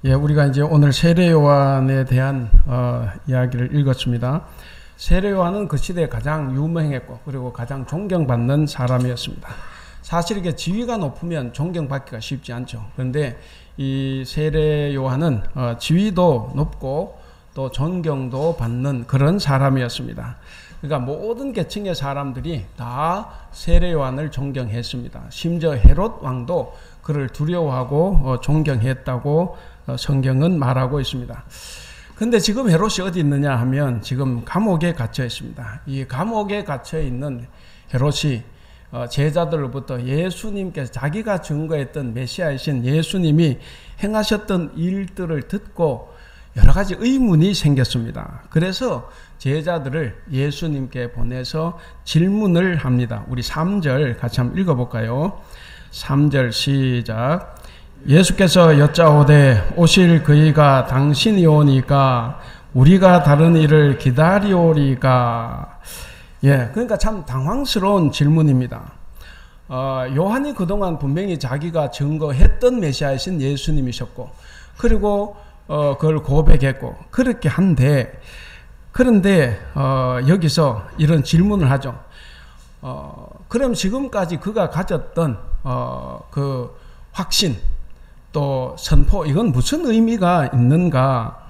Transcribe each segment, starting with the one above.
예, 우리가 이제 오늘 세례 요한에 대한 이야기를 읽었습니다. 세례 요한은 그 시대에 가장 유명했고 그리고 가장 존경받는 사람이었습니다. 사실 이게 지위가 높으면 존경받기가 쉽지 않죠. 그런데 이 세례 요한은 지위도 높고 또 존경도 받는 그런 사람이었습니다. 그러니까 모든 계층의 사람들이 다 세례 요한을 존경했습니다. 심지어 헤롯 왕도 그를 두려워하고 존경했다고 성경은 말하고 있습니다. 근데 지금 헤롯이 어디 있느냐 하면 지금 감옥에 갇혀 있습니다. 이 감옥에 갇혀 있는 헤롯이 제자들로부터 예수님께서 자기가 증거했던 메시아이신 예수님이 행하셨던 일들을 듣고 여러 가지 의문이 생겼습니다. 그래서 제자들을 예수님께 보내서 질문을 합니다. 우리 3절 같이 한번 읽어볼까요? 3절 시작. 예수께서 여짜오되 오실 그이가 당신이 오니까 우리가 다른 일을 기다리오리까. 예, 그러니까 참 당황스러운 질문입니다. 요한이 그동안 분명히 자기가 증거했던 메시아이신 예수님이셨고 그리고 그걸 고백했고 그렇게 한데 그런데 여기서 이런 질문을 하죠. 그럼 지금까지 그가 가졌던 그 확신 또 선포 이건 무슨 의미가 있는가?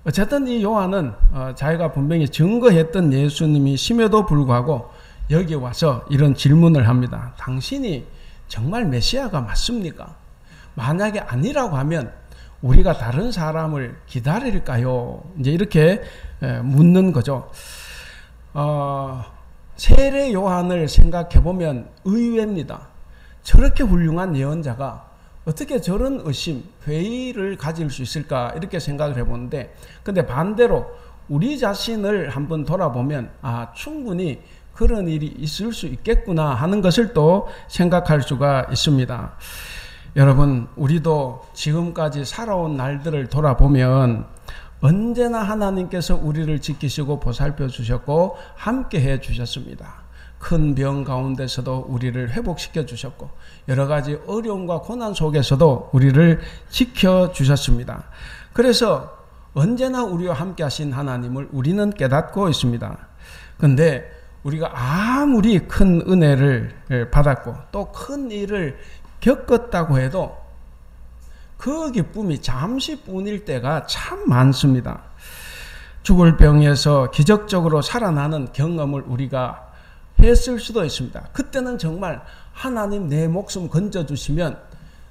어쨌든 이 요한은 자기가 분명히 증거했던 예수님이심에도 불구하고 여기 와서 이런 질문을 합니다. 당신이 정말 메시아가 맞습니까? 만약에 아니라고 하면 우리가 다른 사람을 기다릴까요? 이제 이렇게 묻는 거죠. 세례 요한을 생각해 보면 의외입니다. 저렇게 훌륭한 예언자가 어떻게 저런 의심, 회의를 가질 수 있을까 이렇게 생각을 해보는데 근데 반대로 우리 자신을 한번 돌아보면 충분히 그런 일이 있을 수 있겠구나 하는 것을 또 생각할 수가 있습니다. 여러분 우리도 지금까지 살아온 날들을 돌아보면 언제나 하나님께서 우리를 지키시고 보살펴 주셨고 함께 해 주셨습니다. 큰 병 가운데서도 우리를 회복시켜 주셨고 여러 가지 어려움과 고난 속에서도 우리를 지켜 주셨습니다. 그래서 언제나 우리와 함께 하신 하나님을 우리는 깨닫고 있습니다. 그런데 우리가 아무리 큰 은혜를 받았고 또 큰 일을 겪었다고 해도 그 기쁨이 잠시뿐일 때가 참 많습니다. 죽을 병에서 기적적으로 살아나는 경험을 우리가 했을 수도 있습니다. 그때는 정말 하나님 내 목숨 건져주시면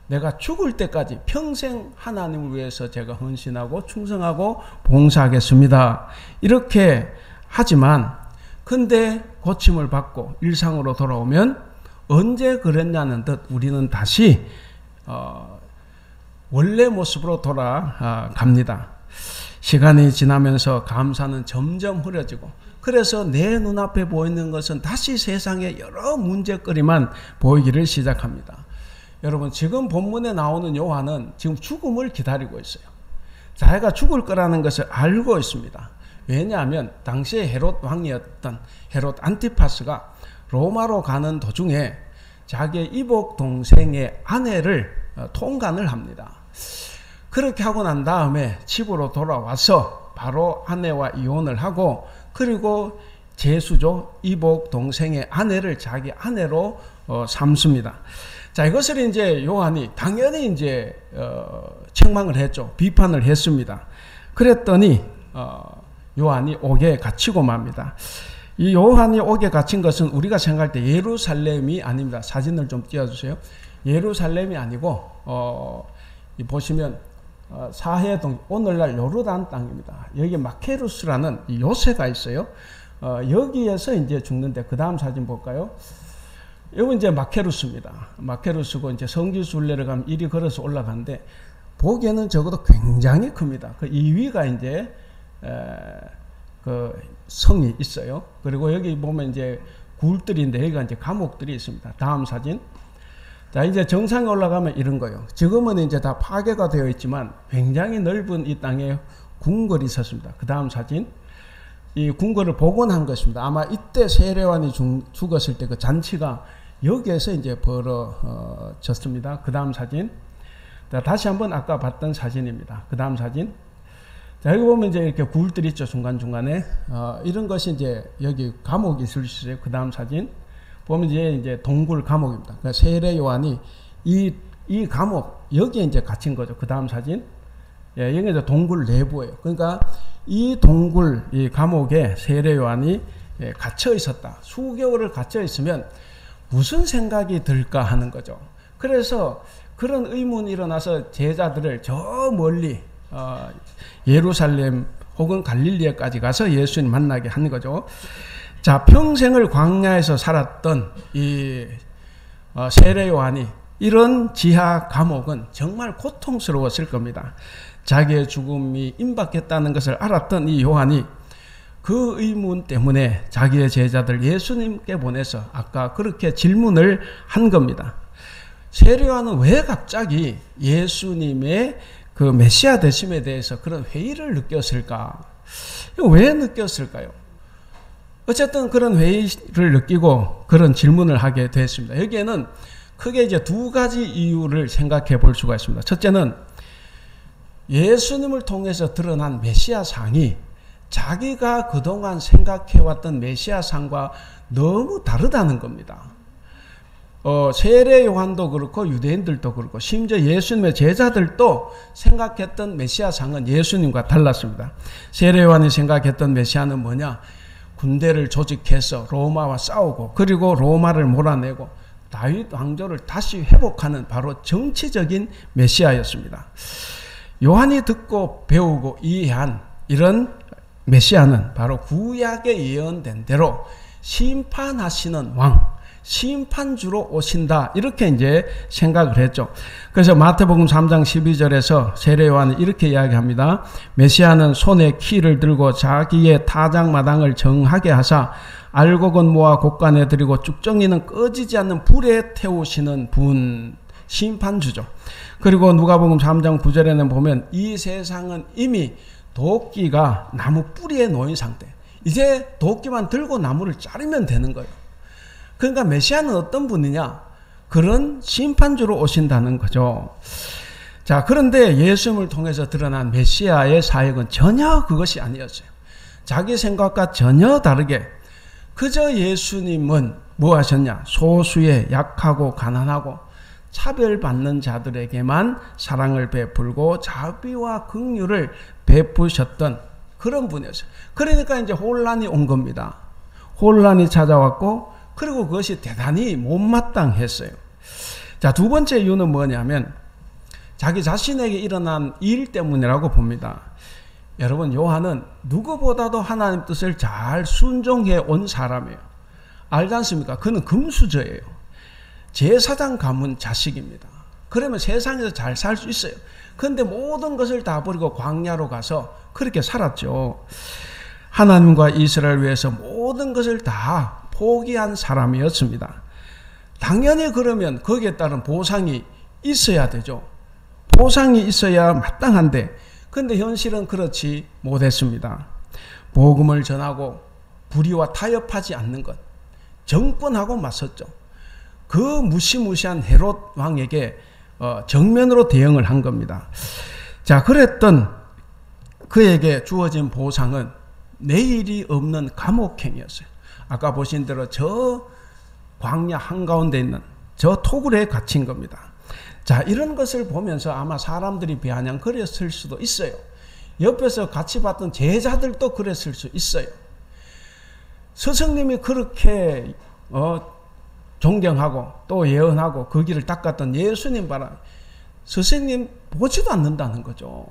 내가 죽을 때까지 평생 하나님을 위해서 제가 헌신하고 충성하고 봉사하겠습니다. 이렇게 하지만 근데 고침을 받고 일상으로 돌아오면 언제 그랬냐는 듯 우리는 다시 원래 모습으로 돌아갑니다. 시간이 지나면서 감사는 점점 흐려지고 그래서 내 눈앞에 보이는 것은 다시 세상의 여러 문제거리만 보이기를 시작합니다. 여러분 지금 본문에 나오는 요한은 지금 죽음을 기다리고 있어요. 자기가 죽을 거라는 것을 알고 있습니다. 왜냐하면 당시에 헤롯 왕이었던 헤롯 안티파스가 로마로 가는 도중에 자기의 이복 동생의 아내를 통간을 합니다. 그렇게 하고 난 다음에 집으로 돌아와서 바로 아내와 이혼을 하고 그리고 제수죠 이복 동생의 아내를 자기 아내로 삼습니다. 자 이것을 이제 요한이 당연히 이제 책망을 했죠. 비판을 했습니다. 그랬더니 요한이 옥에 갇히고 맙니다. 이 요한이 옥에 갇힌 것은 우리가 생각할 때 예루살렘이 아닙니다. 사진을 좀 띄워주세요. 예루살렘이 아니고 보시면 사해동 오늘날 요르단 땅입니다. 여기 마케루스라는 요새가 있어요. 여기에서 이제 죽는데 그 다음 사진 볼까요? 여기 이제 마케루스입니다. 마케루스고 이제 성지순례를 가면 이리 걸어서 올라가는데 보기에는 적어도 굉장히 큽니다. 그 2위가 이제 그 성이 있어요. 그리고 여기 보면 이제 굴들인데 여기가 이제 감옥들이 있습니다. 다음 사진. 자, 이제 정상에 올라가면 이런 거예요. 지금은 이제 다 파괴가 되어 있지만 굉장히 넓은 이 땅에 궁궐이 있었습니다. 그 다음 사진. 이 궁궐을 복원한 것입니다. 아마 이때 세례요한이 죽었을 때 그 잔치가 여기에서 이제 벌어졌습니다. 그 다음 사진. 자, 다시 한번 아까 봤던 사진입니다. 그 다음 사진. 자, 여기 보면 이제 이렇게 굴들 있죠. 중간중간에. 이런 것이 이제 여기 감옥이 있을 수 있어요. 그 다음 사진. 보면 이제 동굴 감옥입니다. 그러니까 세례 요한이 이 감옥, 여기에 이제 갇힌 거죠. 그 다음 사진. 예, 여기 이제 동굴 내부예요. 그러니까 이 동굴, 이 감옥에 세례 요한이 갇혀 있었다. 수개월을 갇혀 있으면 무슨 생각이 들까 하는 거죠. 그래서 그런 의문이 일어나서 제자들을 저 멀리 예루살렘 혹은 갈릴리에까지 가서 예수님 만나게 한 거죠. 자, 평생을 광야에서 살았던 이 세례 요한이 이런 지하 감옥은 정말 고통스러웠을 겁니다. 자기의 죽음이 임박했다는 것을 알았던 이 요한이 그 의문 때문에 자기의 제자들 예수님께 보내서 아까 그렇게 질문을 한 겁니다. 세례 요한은 왜 갑자기 예수님의 그 메시아 되심에 대해서 그런 회의를 느꼈을까? 왜 느꼈을까요? 어쨌든 그런 회의를 느끼고 그런 질문을 하게 됐습니다. 여기에는 크게 이제 두 가지 이유를 생각해 볼 수가 있습니다. 첫째는 예수님을 통해서 드러난 메시아상이 자기가 그동안 생각해왔던 메시아상과 너무 다르다는 겁니다. 세례 요한도 그렇고 유대인들도 그렇고 심지어 예수님의 제자들도 생각했던 메시아상은 예수님과 달랐습니다. 세례 요한이 생각했던 메시아는 뭐냐? 군대를 조직해서 로마와 싸우고 그리고 로마를 몰아내고 다윗 왕조를 다시 회복하는 바로 정치적인 메시아였습니다. 요한이 듣고 배우고 이해한 이런 메시아는 바로 구약에 예언된 대로 심판하시는 왕, 심판주로 오신다. 이렇게 이제 생각을 했죠. 그래서 마태복음 3장 12절에서 세례 요한이 이렇게 이야기합니다. 메시아는 손에 키를 들고 자기의 타작마당을 정하게 하사 알곡은 모아 곡간에 들이고 쭉정이는 꺼지지 않는 불에 태우시는 분, 심판주죠. 그리고 누가복음 3장 9절에는 보면 이 세상은 이미 도끼가 나무 뿌리에 놓인 상태. 이제 도끼만 들고 나무를 자르면 되는 거예요. 그러니까 메시아는 어떤 분이냐? 그런 심판주로 오신다는 거죠. 자, 그런데 예수님을 통해서 드러난 메시아의 사역은 전혀 그것이 아니었어요. 자기 생각과 전혀 다르게 그저 예수님은 뭐 하셨냐? 소수의 약하고 가난하고 차별받는 자들에게만 사랑을 베풀고 자비와 긍휼을 베푸셨던 그런 분이었어요. 그러니까 이제 혼란이 온 겁니다. 혼란이 찾아왔고 그리고 그것이 대단히 못마땅했어요. 자, 두 번째 이유는 뭐냐면 자기 자신에게 일어난 일 때문이라고 봅니다. 여러분, 요한은 누구보다도 하나님 뜻을 잘 순종해 온 사람이에요. 알지 않습니까? 그는 금수저예요. 제사장 가문 자식입니다. 그러면 세상에서 잘 살 수 있어요. 그런데 모든 것을 다 버리고 광야로 가서 그렇게 살았죠. 하나님과 이스라엘을 위해서 모든 것을 다 포기한 사람이었습니다. 당연히 그러면 거기에 따른 보상이 있어야 되죠. 보상이 있어야 마땅한데 그런데 현실은 그렇지 못했습니다. 복음을 전하고 불의와 타협하지 않는 것, 정권하고 맞섰죠. 그 무시무시한 헤롯 왕에게 정면으로 대응을 한 겁니다. 자, 그랬던 그에게 주어진 보상은 내일이 없는 감옥행이었어요. 아까 보신 대로 저 광야 한가운데 있는 저 토굴에 갇힌 겁니다. 자, 이런 것을 보면서 아마 사람들이 비아냥거렸을 수도 있어요. 옆에서 같이 봤던 제자들도 그랬을 수 있어요. 스승님이 그렇게 존경하고 또 예언하고 그 길을 닦았던 예수님 봐라. 스승님 보지도 않는다는 거죠.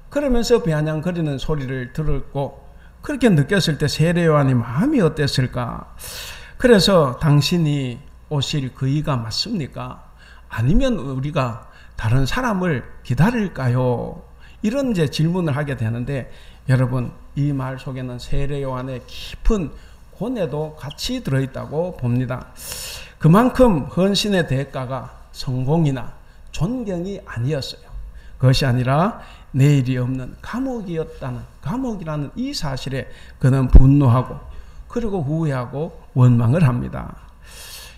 그러면서 비아냥거리는 소리를 들었고 그렇게 느꼈을 때 세례 요한이 마음이 어땠을까? 그래서 당신이 오실 그이가 맞습니까? 아니면 우리가 다른 사람을 기다릴까요? 이런 이제 질문을 하게 되는데 여러분, 이 말 속에는 세례 요한의 깊은 고뇌도 같이 들어있다고 봅니다. 그만큼 헌신의 대가가 성공이나 존경이 아니었어요. 그것이 아니라 내일이 없는 감옥이라는 이 사실에 그는 분노하고 그리고 후회하고 원망을 합니다.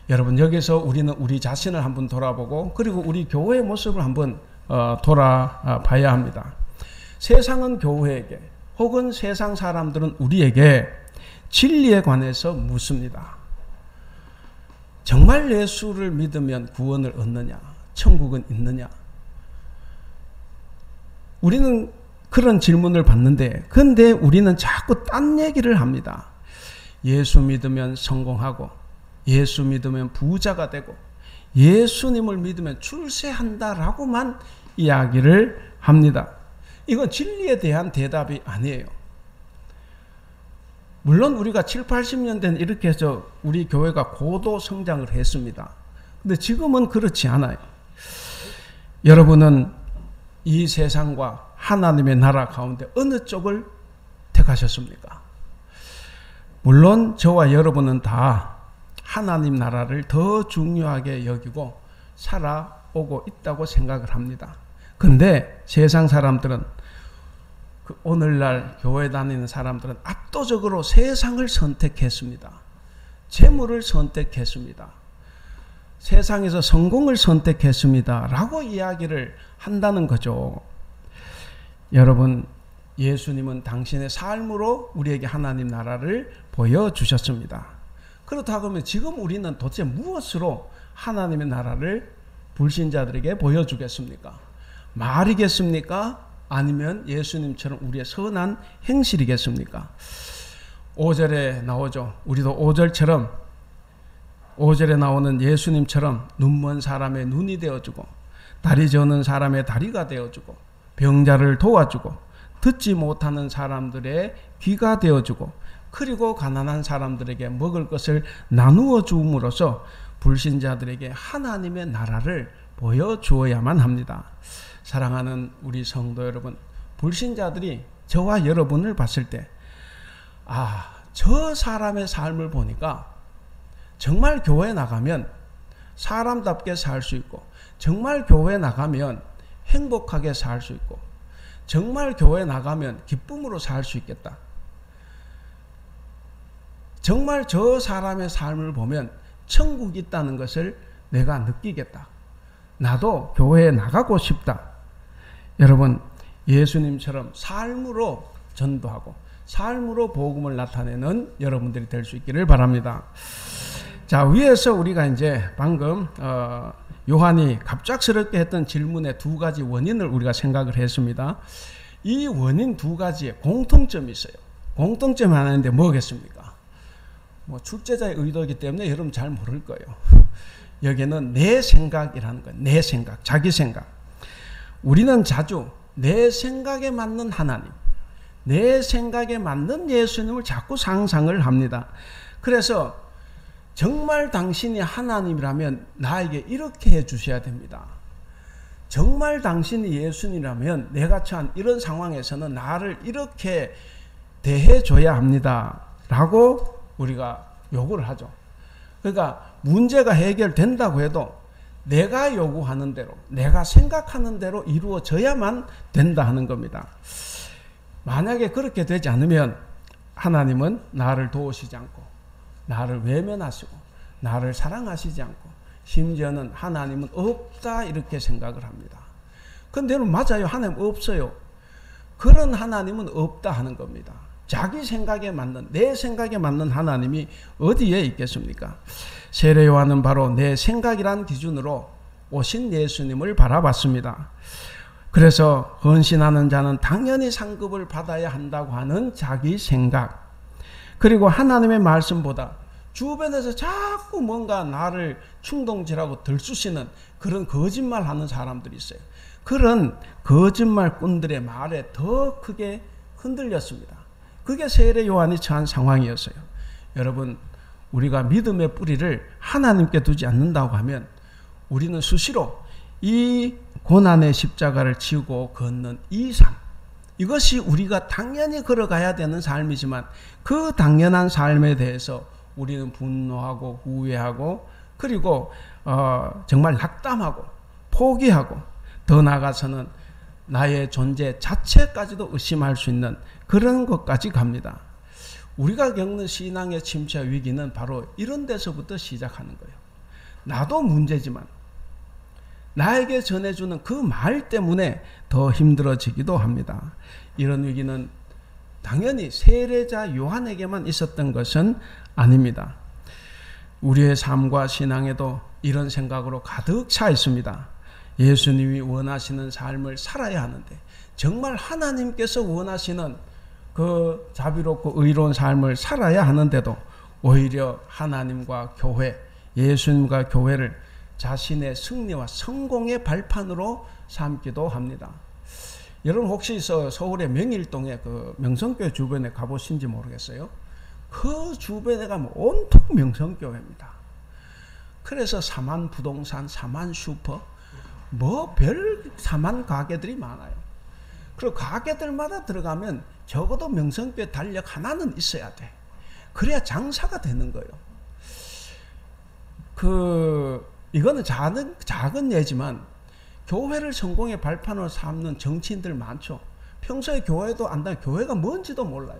여러분, 여기서 우리는 우리 자신을 한번 돌아보고 그리고 우리 교회의 모습을 한번 돌아봐야 합니다. 세상은 교회에게 혹은 세상 사람들은 우리에게 진리에 관해서 묻습니다. 정말 예수를 믿으면 구원을 얻느냐? 천국은 있느냐? 우리는 그런 질문을 받는데, 근데 우리는 자꾸 딴 얘기를 합니다. 예수 믿으면 성공하고, 예수 믿으면 부자가 되고, 예수님을 믿으면 출세한다라고만 이야기를 합니다. 이건 진리에 대한 대답이 아니에요. 물론 우리가 7, 80년대는 이렇게 해서 우리 교회가 고도 성장을 했습니다. 근데 지금은 그렇지 않아요. 여러분은 이 세상과 하나님의 나라 가운데 어느 쪽을 택하셨습니까? 물론 저와 여러분은 다 하나님 나라를 더 중요하게 여기고 살아오고 있다고 생각을 합니다. 근데 세상 사람들은, 오늘날 교회 다니는 사람들은 압도적으로 세상을 선택했습니다. 재물을 선택했습니다. 세상에서 성공을 선택했습니다. 라고 이야기를 한다는 거죠. 여러분, 예수님은 당신의 삶으로 우리에게 하나님 나라를 보여주셨습니다. 그렇다고 하면 지금 우리는 도대체 무엇으로 하나님의 나라를 불신자들에게 보여주겠습니까? 말이겠습니까? 아니면 예수님처럼 우리의 선한 행실이겠습니까? 5절에 나오죠. 우리도 5절에 나오는 예수님처럼 눈먼 사람의 눈이 되어주고, 다리 저는 사람의 다리가 되어주고, 병자를 도와주고, 듣지 못하는 사람들의 귀가 되어주고, 그리고 가난한 사람들에게 먹을 것을 나누어 주음으로써 불신자들에게 하나님의 나라를 보여주어야만 합니다. 사랑하는 우리 성도 여러분, 불신자들이 저와 여러분을 봤을 때, 저 사람의 삶을 보니까 정말 교회에 나가면 사람답게 살 수 있고, 정말 교회에 나가면 행복하게 살 수 있고, 정말 교회에 나가면 기쁨으로 살 수 있겠다. 정말 저 사람의 삶을 보면 천국이 있다는 것을 내가 느끼겠다. 나도 교회에 나가고 싶다. 여러분, 예수님처럼 삶으로 전도하고 삶으로 복음을 나타내는 여러분들이 될 수 있기를 바랍니다. 자, 위에서 우리가 이제 방금 요한이 갑작스럽게 했던 질문의 두 가지 원인을 우리가 생각을 했습니다. 이 원인 두 가지에 공통점이 있어요. 공통점이 하나 있는데 뭐겠습니까? 출제자의 의도이기 때문에 여러분 잘 모를 거예요. 여기는 내 생각이라는 거예요. 내 생각, 자기 생각. 우리는 자주 내 생각에 맞는 하나님, 내 생각에 맞는 예수님을 자꾸 상상을 합니다. 그래서 정말 당신이 하나님이라면 나에게 이렇게 해주셔야 됩니다. 정말 당신이 예수님이라면 내가 처한 이런 상황에서는 나를 이렇게 대해줘야 합니다. 라고 우리가 요구를 하죠. 그러니까 문제가 해결된다고 해도 내가 요구하는 대로, 내가 생각하는 대로 이루어져야만 된다 하는 겁니다. 만약에 그렇게 되지 않으면 하나님은 나를 도우시지 않고, 나를 외면하시고, 나를 사랑하시지 않고, 심지어는 하나님은 없다 이렇게 생각을 합니다. 근데 여러분, 맞아요. 하나님 없어요. 그런 하나님은 없다 하는 겁니다. 자기 생각에 맞는, 내 생각에 맞는 하나님이 어디에 있겠습니까? 세례 요한은 바로 내 생각이란 기준으로 오신 예수님을 바라봤습니다. 그래서 헌신하는 자는 당연히 상급을 받아야 한다고 하는 자기 생각, 그리고 하나님의 말씀보다 주변에서 자꾸 뭔가 나를 충동질하고 들쑤시는 그런 거짓말하는 사람들이 있어요. 그런 거짓말꾼들의 말에 더 크게 흔들렸습니다. 그게 세례 요한이 처한 상황이었어요. 여러분, 우리가 믿음의 뿌리를 하나님께 두지 않는다고 하면 우리는 수시로 이 고난의 십자가를 지고 걷는 이 삶, 이것이 우리가 당연히 걸어가야 되는 삶이지만 그 당연한 삶에 대해서 우리는 분노하고 후회하고, 그리고 정말 낙담하고 포기하고, 더 나아가서는 나의 존재 자체까지도 의심할 수 있는 그런 것까지 갑니다. 우리가 겪는 신앙의 침체 위기는 바로 이런 데서부터 시작하는 거예요. 나도 문제지만, 나에게 전해주는 그 말 때문에 더 힘들어지기도 합니다. 이런 위기는 당연히 세례자 요한에게만 있었던 것은 아닙니다. 우리의 삶과 신앙에도 이런 생각으로 가득 차 있습니다. 예수님이 원하시는 삶을 살아야 하는데, 정말 하나님께서 원하시는 그 자비롭고 의로운 삶을 살아야 하는데도 오히려 하나님과 교회, 예수님과 교회를 자신의 승리와 성공의 발판으로 삼기도 합니다. 여러분 혹시 서울의 명일동에 그 명성교회 주변에 가보신지 모르겠어요. 그 주변에 가면 온통 명성교회입니다. 그래서 사만 부동산, 사만 슈퍼, 뭐 별 사만 가게들이 많아요. 그리고 가게들마다 들어가면 적어도 명성교회 달력 하나는 있어야 돼. 그래야 장사가 되는 거예요. 이거는 작은 예지만 교회를 성공의 발판으로 삼는 정치인들 많죠. 평소에 교회도 안 다니고 교회가 뭔지도 몰라요.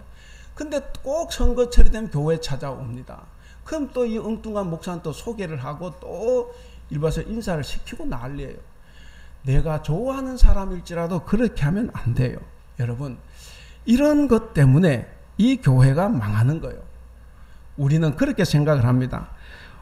근데 꼭 선거철이 되면 교회 찾아옵니다. 그럼 또 이 엉뚱한 목사는 또 소개를 하고 또 일봐서 인사를 시키고 난리예요. 내가 좋아하는 사람일지라도 그렇게 하면 안 돼요. 여러분, 이런 것 때문에 이 교회가 망하는 거예요. 우리는 그렇게 생각을 합니다.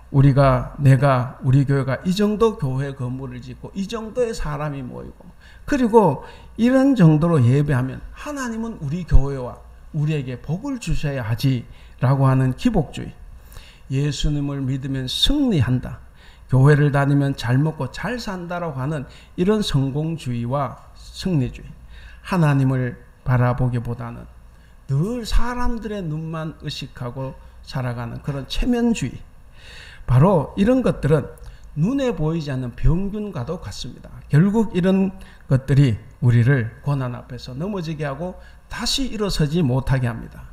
우리 교회가 이 정도 교회 건물을 짓고 이 정도의 사람이 모이고, 그리고 이런 정도로 예배하면 하나님은 우리 교회와 우리에게 복을 주셔야 하지라고 하는 기복주의, 예수님을 믿으면 승리한다, 교회를 다니면 잘 먹고 잘 산다라고 하는 이런 성공주의와 승리주의, 하나님을 바라보기보다는 늘 사람들의 눈만 의식하고 살아가는 그런 체면주의, 바로 이런 것들은 눈에 보이지 않는 병균과도 같습니다. 결국 이런 것들이 우리를 고난 앞에서 넘어지게 하고 다시 일어서지 못하게 합니다.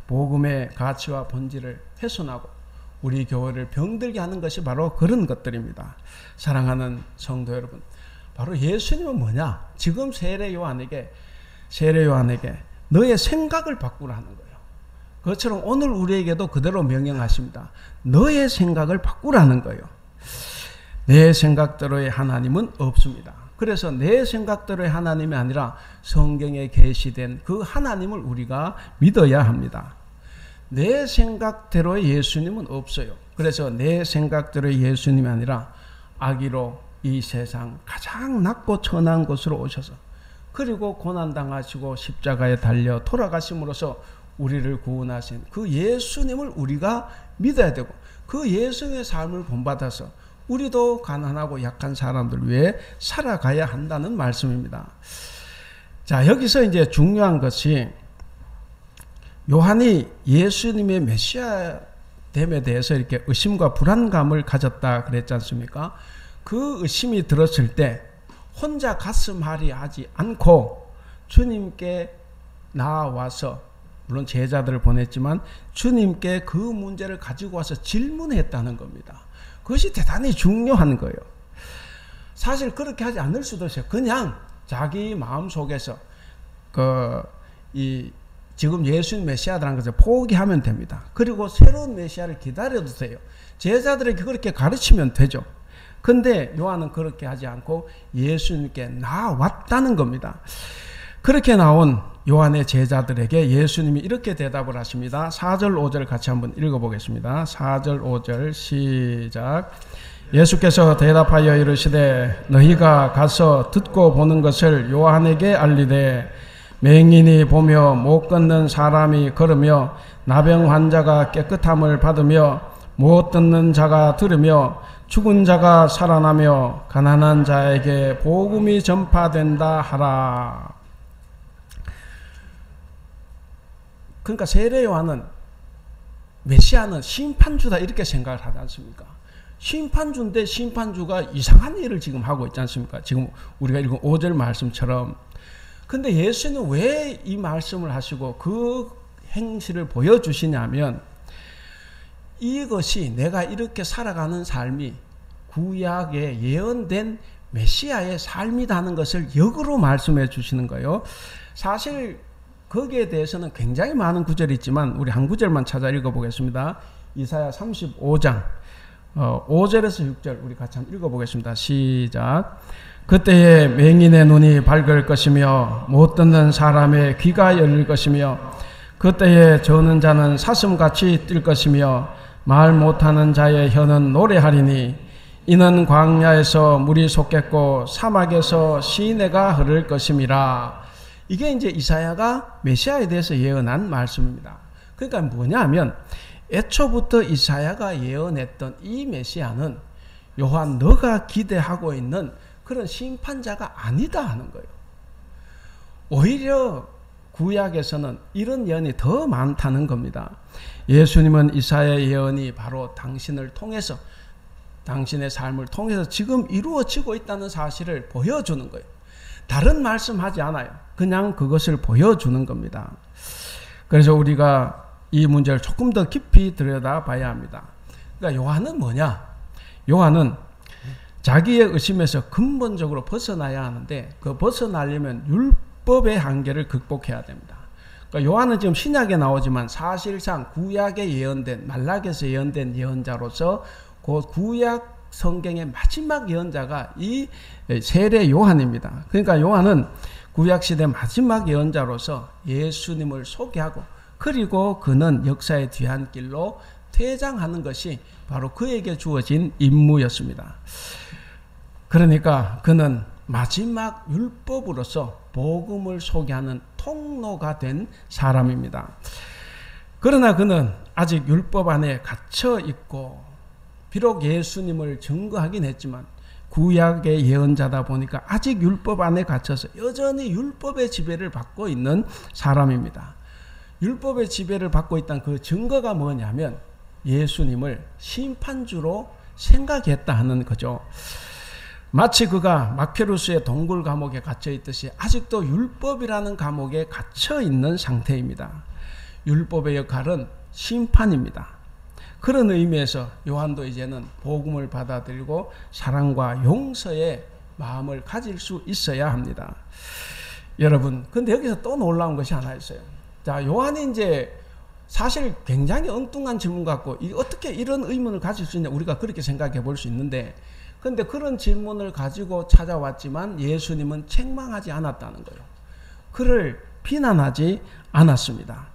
복음의 가치와 본질을 훼손하고 우리 교회를 병들게 하는 것이 바로 그런 것들입니다. 사랑하는 성도 여러분, 바로 예수님은 뭐냐? 지금 세례 요한에게 너의 생각을 바꾸라는 거예요. 그것처럼 오늘 우리에게도 그대로 명령하십니다. 너의 생각을 바꾸라는 거예요. 내 생각대로의 하나님은 없습니다. 그래서 내 생각대로의 하나님이 아니라 성경에 계시된 그 하나님을 우리가 믿어야 합니다. 내 생각대로의 예수님은 없어요. 그래서 내 생각대로의 예수님이 아니라 악의로 이 세상 가장 낮고 천한 곳으로 오셔서, 그리고 고난당하시고 십자가에 달려 돌아가심으로써 우리를 구원하신 그 예수님을 우리가 믿어야 되고, 그 예수님의 삶을 본받아서 우리도 가난하고 약한 사람들 위해 살아가야 한다는 말씀입니다. 자, 여기서 이제 중요한 것이 요한이 예수님의 메시아됨에 대해서 이렇게 의심과 불안감을 가졌다 그랬지 않습니까? 그 의심이 들었을 때 혼자 가슴앓이 하지 않고 주님께 나와서, 물론 제자들을 보냈지만 주님께 그 문제를 가지고 와서 질문했다는 겁니다. 그것이 대단히 중요한 거예요. 사실 그렇게 하지 않을 수도 있어요. 그냥 자기 마음속에서 지금 예수님 메시아라는 것을 포기하면 됩니다. 그리고 새로운 메시아를 기다려도 돼요. 제자들에게 그렇게 가르치면 되죠. 근데 요한은 그렇게 하지 않고 예수님께 나왔다는 겁니다. 그렇게 나온 요한의 제자들에게 예수님이 이렇게 대답을 하십니다. 4절 5절 같이 한번 읽어보겠습니다. 4절 5절 시작. 예수께서 대답하여 이르시되 너희가 가서 듣고 보는 것을 요한에게 알리되 맹인이 보며 못 걷는 사람이 걸으며 나병 환자가 깨끗함을 받으며 못 듣는 자가 들으며 죽은 자가 살아나며 가난한 자에게 복음이 전파된다 하라. 그러니까 세례 요한은 메시아는 심판주다 이렇게 생각을 하지 않습니까? 심판주인데 심판주가 이상한 일을 지금 하고 있지 않습니까? 지금 우리가 읽은 5절 말씀처럼. 근데 예수는 왜 이 말씀을 하시고 그 행실을 보여주시냐면, 이것이 내가 이렇게 살아가는 삶이 구약에 예언된 메시아의 삶이라는 것을 역으로 말씀해 주시는 거예요. 사실 거기에 대해서는 굉장히 많은 구절이 있지만 우리 한 구절만 찾아 읽어보겠습니다. 이사야 35장 5절에서 6절 우리 같이 한번 읽어보겠습니다. 시작. 그때에 맹인의 눈이 밝을 것이며 못 듣는 사람의 귀가 열릴 것이며 그때에 저는 자는 사슴같이 뛸 것이며 말 못하는 자의 혀는 노래하리니 이는 광야에서 물이 솟겠고 사막에서 시내가 흐를 것임이라. 이게 이제 이사야가 메시아에 대해서 예언한 말씀입니다. 그러니까 뭐냐면 애초부터 이사야가 예언했던 이 메시아는 요한 너가 기대하고 있는 그런 심판자가 아니다 하는 거예요. 오히려 구약에서는 이런 예언이 더 많다는 겁니다. 예수님은 이사야의 예언이 바로 당신을 통해서 당신의 삶을 통해서 지금 이루어지고 있다는 사실을 보여주는 거예요. 다른 말씀하지 않아요. 그냥 그것을 보여주는 겁니다. 그래서 우리가 이 문제를 조금 더 깊이 들여다봐야 합니다. 그러니까 요한은 뭐냐? 요한은 자기의 의심에서 근본적으로 벗어나야 하는데 그 벗어나려면 율법의 한계를 극복해야 됩니다. 그러니까 요한은 지금 신약에 나오지만 사실상 구약에 예언된 말라기에서 예언된 예언자로서 그 구약 성경의 마지막 예언자가 이 세례 요한입니다. 그러니까 요한은 구약시대 마지막 예언자로서 예수님을 소개하고 그리고 그는 역사의 뒤안길로 퇴장하는 것이 바로 그에게 주어진 임무였습니다. 그러니까 그는 마지막 율법으로서 복음을 소개하는 통로가 된 사람입니다. 그러나 그는 아직 율법 안에 갇혀 있고 비록 예수님을 증거하긴 했지만 구약의 예언자다 보니까 아직 율법 안에 갇혀서 여전히 율법의 지배를 받고 있는 사람입니다. 율법의 지배를 받고 있다는 그 증거가 뭐냐면 예수님을 심판주로 생각했다 하는 거죠. 마치 그가 마케루스의 동굴 감옥에 갇혀 있듯이 아직도 율법이라는 감옥에 갇혀 있는 상태입니다. 율법의 역할은 심판입니다. 그런 의미에서 요한도 이제는 복음을 받아들이고 사랑과 용서의 마음을 가질 수 있어야 합니다. 여러분, 근데 여기서 또 놀라운 것이 하나 있어요. 자, 요한이 이제 사실 굉장히 엉뚱한 질문 같고 어떻게 이런 의문을 가질 수 있냐 우리가 그렇게 생각해 볼 수 있는데 근데 그런 질문을 가지고 찾아왔지만 예수님은 책망하지 않았다는 거예요. 그를 비난하지 않았습니다.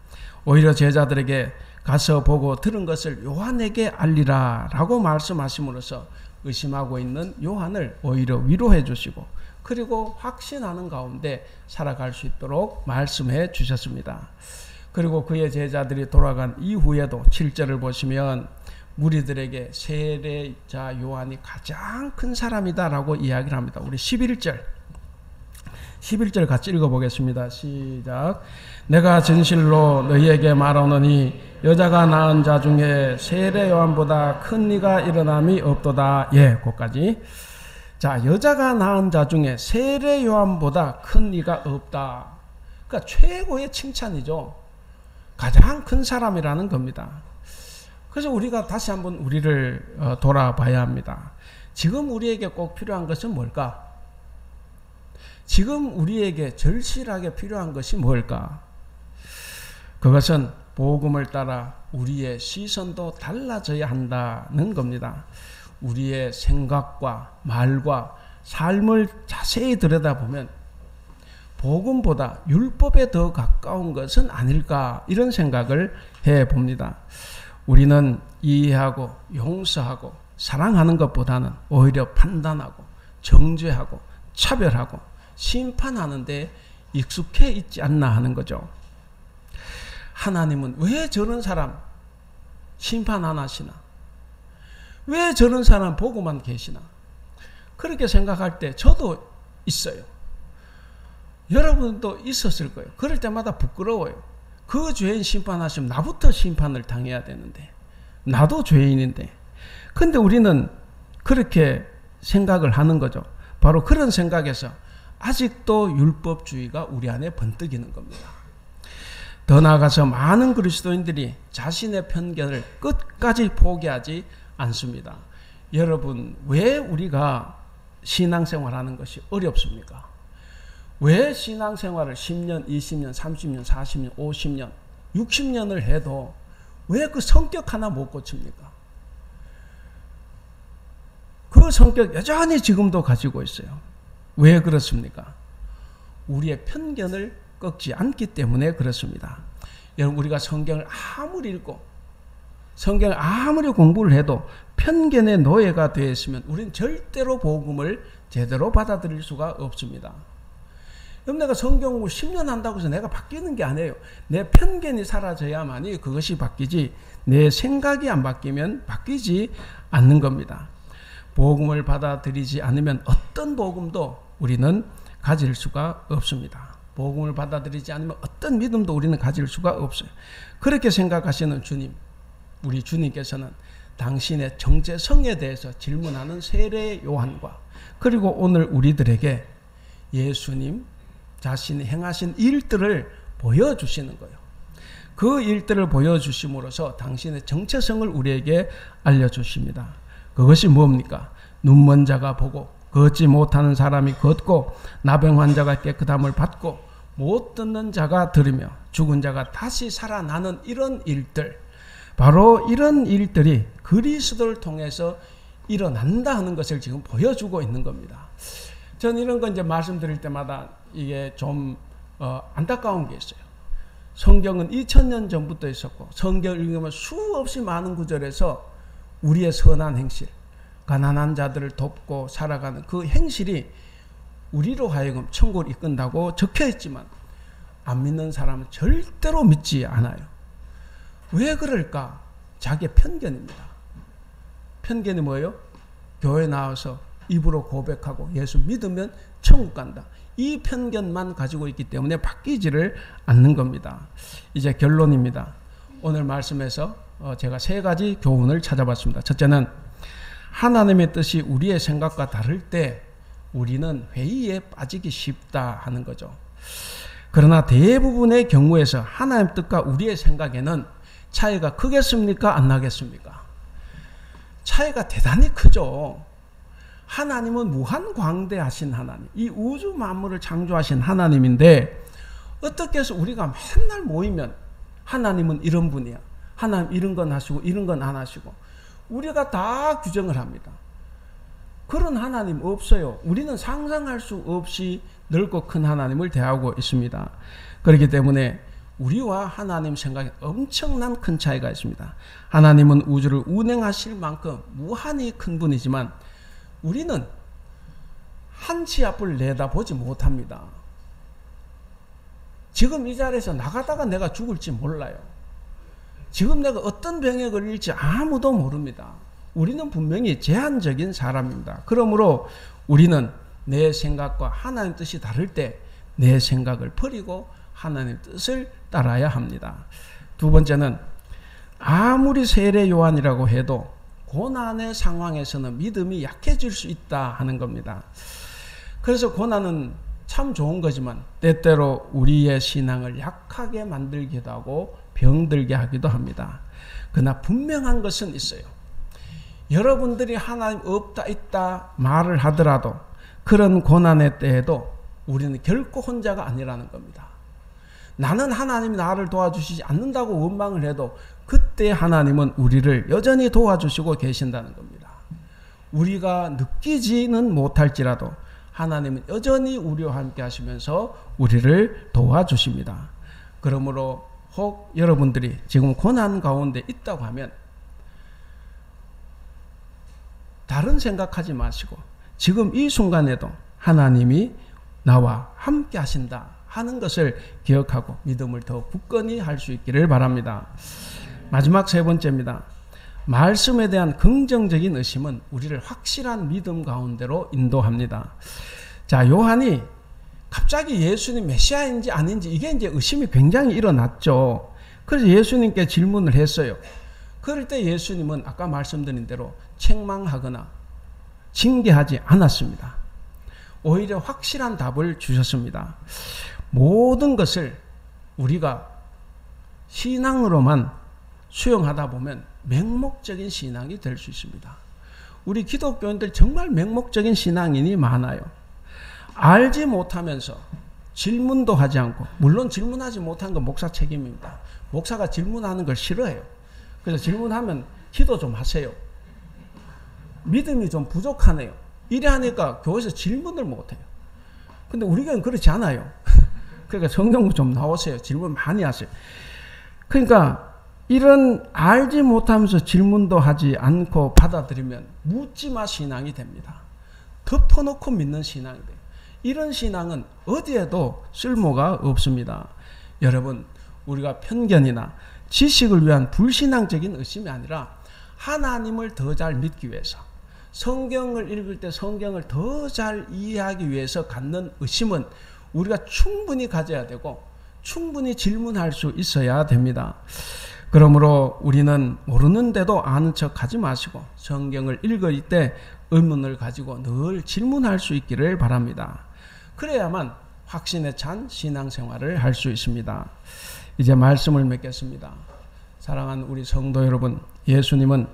오히려 제자들에게 가서 보고 들은 것을 요한에게 알리라 라고 말씀하심으로써 의심하고 있는 요한을 오히려 위로해 주시고 그리고 확신하는 가운데 살아갈 수 있도록 말씀해 주셨습니다. 그리고 그의 제자들이 돌아간 이후에도 7절을 보시면 무리들에게 세례자 요한이 가장 큰 사람이다 라고 이야기를 합니다. 우리 11절 같이 읽어보겠습니다. 시작. 내가 진실로 너희에게 말하노니 여자가 낳은 자 중에 세례 요한보다 큰 이가 일어남이 없도다. 예, 거기까지. 자, 여자가 낳은 자 중에 세례 요한보다 큰 이가 없다. 그러니까 최고의 칭찬이죠. 가장 큰 사람이라는 겁니다. 그래서 우리가 다시 한번 우리를 돌아봐야 합니다. 지금 우리에게 꼭 필요한 것은 뭘까? 지금 우리에게 절실하게 필요한 것이 뭘까? 그것은 복음을 따라 우리의 시선도 달라져야 한다는 겁니다. 우리의 생각과 말과 삶을 자세히 들여다보면 복음보다 율법에 더 가까운 것은 아닐까 이런 생각을 해봅니다. 우리는 이해하고 용서하고 사랑하는 것보다는 오히려 판단하고 정죄하고 차별하고 심판하는 데 익숙해 있지 않나 하는 거죠. 하나님은 왜 저런 사람 심판 안 하시나? 왜 저런 사람 보고만 계시나? 그렇게 생각할 때 저도 있어요. 여러분도 있었을 거예요. 그럴 때마다 부끄러워요. 그 죄인 심판하시면 나부터 심판을 당해야 되는데 나도 죄인인데 근데 우리는 그렇게 생각을 하는 거죠. 바로 그런 생각에서 아직도 율법주의가 우리 안에 번뜩이는 겁니다. 더 나아가서 많은 그리스도인들이 자신의 편견을 끝까지 포기하지 않습니다. 여러분, 왜 우리가 신앙생활하는 것이 어렵습니까? 왜 신앙생활을 10년, 20년, 30년, 40년, 50년, 60년을 해도 왜 그 성격 하나 못 고칩니까? 그 성격 여전히 지금도 가지고 있어요. 왜 그렇습니까? 우리의 편견을 꺾지 않기 때문에 그렇습니다. 여러분, 우리가 성경을 아무리 읽고 성경을 아무리 공부를 해도 편견의 노예가 되어 있으면 우리는 절대로 복음을 제대로 받아들일 수가 없습니다. 그럼 내가 성경 공부 10년 한다고 해서 내가 바뀌는 게 아니에요. 내 편견이 사라져야만이 그것이 바뀌지, 내 생각이 안 바뀌면 바뀌지 않는 겁니다. 복음을 받아들이지 않으면 어떤 복음도 우리는 가질 수가 없습니다. 복음을 받아들이지 않으면 어떤 믿음도 우리는 가질 수가 없어요. 그렇게 생각하시는 주님, 우리 주님께서는 당신의 정체성에 대해서 질문하는 세례 요한과 그리고 오늘 우리들에게 예수님 자신이 행하신 일들을 보여주시는 거예요. 그 일들을 보여주심으로써 당신의 정체성을 우리에게 알려주십니다. 그것이 뭡니까? 눈먼 자가 보고 걷지 못하는 사람이 걷고 나병 환자가 깨끗함을 받고 못 듣는 자가 들으며 죽은 자가 다시 살아나는 이런 일들, 바로 이런 일들이 그리스도를 통해서 일어난다 하는 것을 지금 보여주고 있는 겁니다. 저는 이런 거 이제 말씀드릴 때마다 이게 좀 안타까운 게 있어요. 성경은 2000년 전부터 있었고 성경을 읽으면 수없이 많은 구절에서 우리의 선한 행실, 가난한 자들을 돕고 살아가는 그 행실이 우리로 하여금 천국을 이끈다고 적혀있지만 안 믿는 사람은 절대로 믿지 않아요. 왜 그럴까? 자기의 편견입니다. 편견이 뭐예요? 교회 나와서 입으로 고백하고 예수 믿으면 천국 간다. 이 편견만 가지고 있기 때문에 바뀌지를 않는 겁니다. 이제 결론입니다. 오늘 말씀에서 제가 3가지 교훈을 찾아봤습니다. 첫째는 하나님의 뜻이 우리의 생각과 다를 때 우리는 회의에 빠지기 쉽다 하는 거죠. 그러나 대부분의 경우에서 하나님의 뜻과 우리의 생각에는 차이가 크겠습니까? 안 나겠습니까? 차이가 대단히 크죠. 하나님은 무한광대하신 하나님, 이 우주 만물을 창조하신 하나님인데 어떻게 해서 우리가 맨날 모이면 하나님은 이런 분이야, 하나님 이런 건 하시고 이런 건 안 하시고 우리가 다 규정을 합니다. 그런 하나님 없어요. 우리는 상상할 수 없이 넓고 큰 하나님을 대하고 있습니다. 그렇기 때문에 우리와 하나님 생각에 엄청난 큰 차이가 있습니다. 하나님은 우주를 운행하실 만큼 무한히 큰 분이지만 우리는 한 치 앞을 내다보지 못합니다. 지금 이 자리에서 나가다가 내가 죽을지 몰라요. 지금 내가 어떤 병에 걸릴지 아무도 모릅니다. 우리는 분명히 제한적인 사람입니다. 그러므로 우리는 내 생각과 하나님 뜻이 다를 때 내 생각을 버리고 하나님 뜻을 따라야 합니다. 두 번째는 아무리 세례 요한이라고 해도 고난의 상황에서는 믿음이 약해질 수 있다 하는 겁니다. 그래서 고난은 참 좋은 거지만 때때로 우리의 신앙을 약하게 만들기도 하고 병들게 하기도 합니다. 그러나 분명한 것은 있어요. 여러분들이 하나님 없다 있다 말을 하더라도 그런 고난의 때에도 우리는 결코 혼자가 아니라는 겁니다. 나는 하나님이 나를 도와주시지 않는다고 원망을 해도 그때 하나님은 우리를 여전히 도와주시고 계신다는 겁니다. 우리가 느끼지는 못할지라도 하나님은 여전히 우리와 함께 하시면서 우리를 도와주십니다. 그러므로 혹 여러분들이 지금 고난 가운데 있다고 하면 다른 생각하지 마시고 지금 이 순간에도 하나님이 나와 함께 하신다 하는 것을 기억하고 믿음을 더 굳건히 할 수 있기를 바랍니다. 마지막 3번째입니다. 말씀에 대한 긍정적인 의심은 우리를 확실한 믿음 가운데로 인도합니다. 자, 요한이 갑자기 예수님 메시아인지 아닌지 이게 이제 의심이 굉장히 일어났죠. 그래서 예수님께 질문을 했어요. 그럴 때 예수님은 아까 말씀드린 대로 책망하거나 징계하지 않았습니다. 오히려 확실한 답을 주셨습니다. 모든 것을 우리가 신앙으로만 수용하다 보면 맹목적인 신앙이 될 수 있습니다. 우리 기독교인들 정말 맹목적인 신앙인이 많아요. 알지 못하면서 질문도 하지 않고, 물론 질문하지 못한 건 목사 책임입니다. 목사가 질문하는 걸 싫어해요. 그래서 질문하면 기도 좀 하세요. 믿음이 좀 부족하네요. 이래 하니까 교회에서 질문을 못해요. 근데 우리 교회는 그렇지 않아요. 그러니까 성경 좀 나오세요. 질문 많이 하세요. 그러니까 이런 알지 못하면서 질문도 하지 않고 받아들이면 묻지마 신앙이 됩니다. 덮어놓고 믿는 신앙이 돼요. 이런 신앙은 어디에도 쓸모가 없습니다. 여러분, 우리가 편견이나 지식을 위한 불신앙적인 의심이 아니라 하나님을 더 잘 믿기 위해서, 성경을 읽을 때 성경을 더 잘 이해하기 위해서 갖는 의심은 우리가 충분히 가져야 되고 충분히 질문할 수 있어야 됩니다. 그러므로 우리는 모르는데도 아는 척 하지 마시고 성경을 읽을 때 의문을 가지고 늘 질문할 수 있기를 바랍니다. 그래야만 확신에 찬 신앙생활을 할 수 있습니다. 이제 말씀을 맺겠습니다. 사랑하는 우리 성도 여러분, 예수님은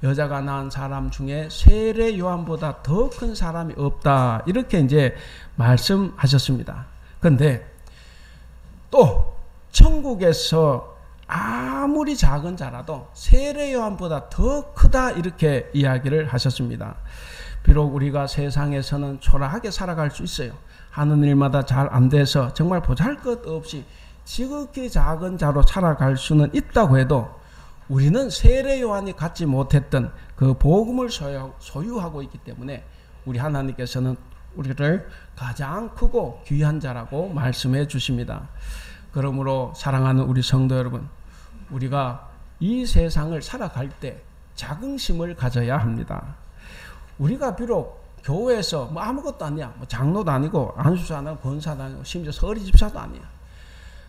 여자가 낳은 사람 중에 세례 요한보다 더 큰 사람이 없다, 이렇게 이제 말씀하셨습니다. 그런데 또 천국에서 아무리 작은 자라도 세례 요한보다 더 크다, 이렇게 이야기를 하셨습니다. 비록 우리가 세상에서는 초라하게 살아갈 수 있어요. 하는 일마다 잘 안 돼서 정말 보잘것없이 지극히 작은 자로 살아갈 수는 있다고 해도 우리는 세례 요한이 갖지 못했던 그 복음을 소유하고 있기 때문에 우리 하나님께서는 우리를 가장 크고 귀한 자라고 말씀해 주십니다. 그러므로 사랑하는 우리 성도 여러분, 우리가 이 세상을 살아갈 때 자긍심을 가져야 합니다. 우리가 비록 교회에서 뭐 아무것도 아니야, 뭐 장로도 아니고 안수사도 아니고 권사도 아니고 심지어 서리 집사도 아니야,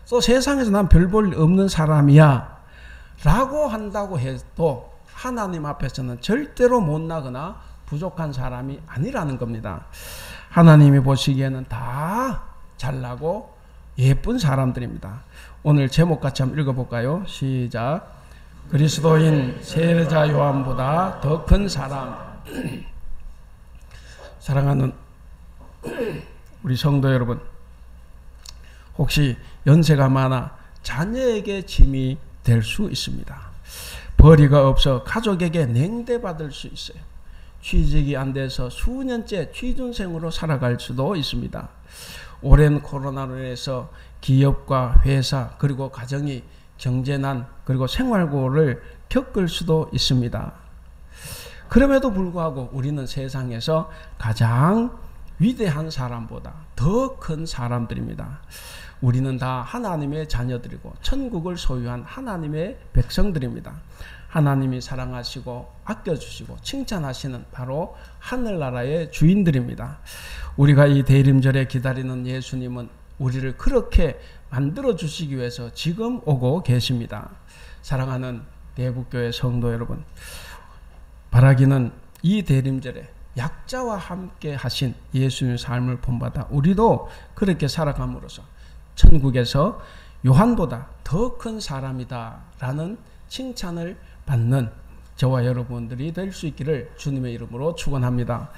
또 세상에서 난 별 볼 일 없는 사람이야 라고 한다고 해도 하나님 앞에서는 절대로 못나거나 부족한 사람이 아니라는 겁니다. 하나님이 보시기에는 다 잘나고 예쁜 사람들입니다. 오늘 제목 같이 한번 읽어볼까요? 시작. 그리스도인 세례자 요한보다 더 큰 사람. 사랑하는 우리 성도 여러분, 혹시 연세가 많아 자녀에게 짐이 될 수 있습니다. 벌이가 없어 가족에게 냉대받을 수 있어요. 취직이 안 돼서 수년째 취준생으로 살아갈 수도 있습니다. 오랜 코로나로 인해서 기업과 회사 그리고 가정이 경제난 그리고 생활고를 겪을 수도 있습니다. 그럼에도 불구하고 우리는 세상에서 가장 위대한 사람보다 더 큰 사람들입니다. 우리는 다 하나님의 자녀들이고 천국을 소유한 하나님의 백성들입니다. 하나님이 사랑하시고 아껴주시고 칭찬하시는 바로 하늘나라의 주인들입니다. 우리가 이 대림절에 기다리는 예수님은 우리를 그렇게 만들어주시기 위해서 지금 오고 계십니다. 사랑하는 대북교회 성도 여러분, 바라기는 이 대림절에 약자와 함께 하신 예수님의 삶을 본받아 우리도 그렇게 살아감으로써 천국에서 요한보다 더 큰 사람이다 라는 칭찬을 받는 저와 여러분들이 될 수 있기를 주님의 이름으로 축원합니다.